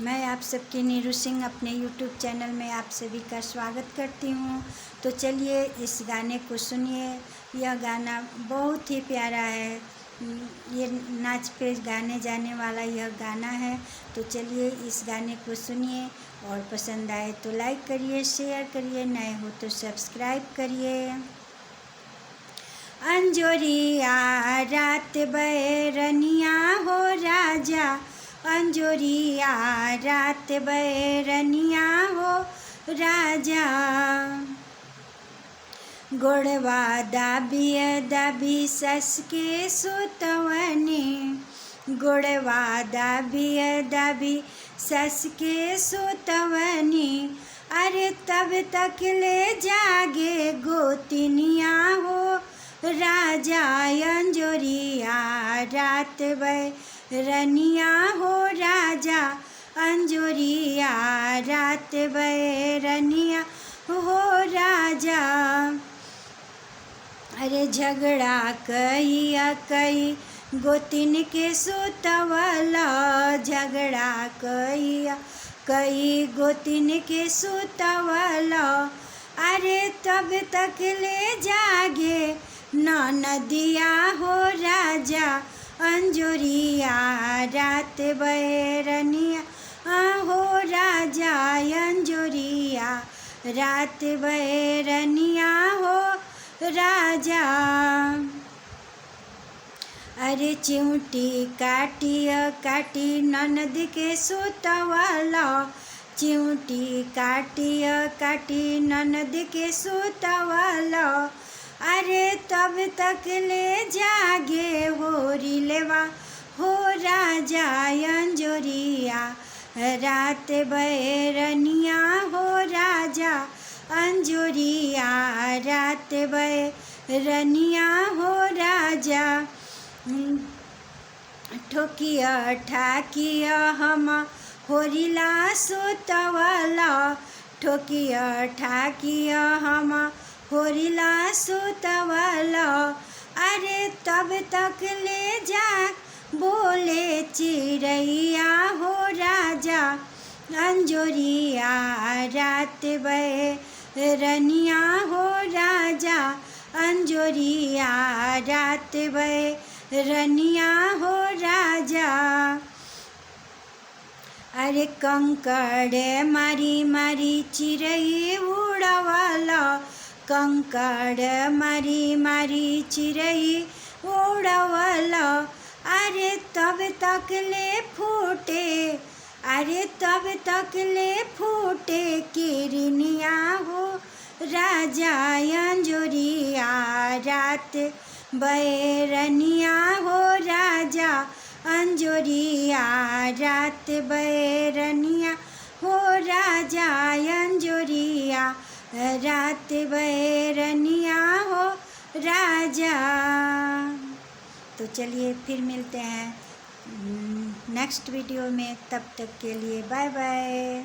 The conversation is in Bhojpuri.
मैं आप सबकी नीरू सिंह अपने यूट्यूब चैनल में आप सभी का स्वागत करती हूँ। तो चलिए इस गाने को सुनिए। यह गाना बहुत ही प्यारा है। ये नाच पे गाने जाने वाला यह गाना है। तो चलिए इस गाने को सुनिए और पसंद आए तो लाइक करिए, शेयर करिए, नए हो तो सब्सक्राइब करिए। अंजोरिया रात बैरनिया हो राजा, अंजोरिया रात बैरनिया हो राजा। गोड़वा दाबी सस के सुतवनी, गोड़वा दाबी सस के सुतवनी। अरे तब तक ले जागे गोतिनिया हो राजा, अंजोरिया रात बैरनिया हो राजा, अंजोरिया रात बैरनिया हो राजा। अरे झगड़ा कई गोतिन के सुतवला, झगड़ा कई गोतिन के सुतवला। अरे तब तक ले जागे नदिया हो राजा, अंजोरिया रात बैरनिया हो राजा, अंजोरिया रात बैरनिया हो राजा। अरे चिमटी काटी ननद के सुतवला, चिमटी काटी ननद के सुतवला। अरे तब तक ले जागे होरी लेवा हो राजा, अंजोरिया रात बैरनिया हो राजा, अंजोरिया रात बैरनिया हो राजा। ठोकिया ठाकिया हम होरिला सुतवला, ठोकिया ठाकिया हम होरिला सुतवला। अरे तब तक ले जा बोले चिड़ैया हो राजा, अंजोरिया रात बैरनिया हो राजा, अंजोरिया रात बैरनिया हो राजा। अरे कंकड़ मारी चिड़ै उड़वला, कंकड़ मारी चिड़ै उड़वला। अरे तब तक ले फूटे, अरे तब तक ले फूटे किरनिया हो राजा, अंजोरिया रात बैरनिया हो राजा, अंजोरिया रात बैरनिया हो राजा, अंजोरिया रात बैरनिया हो राजा। तो चलिए फिर मिलते हैं नेक्स्ट वीडियो में, तब तक के लिए बाय बाय।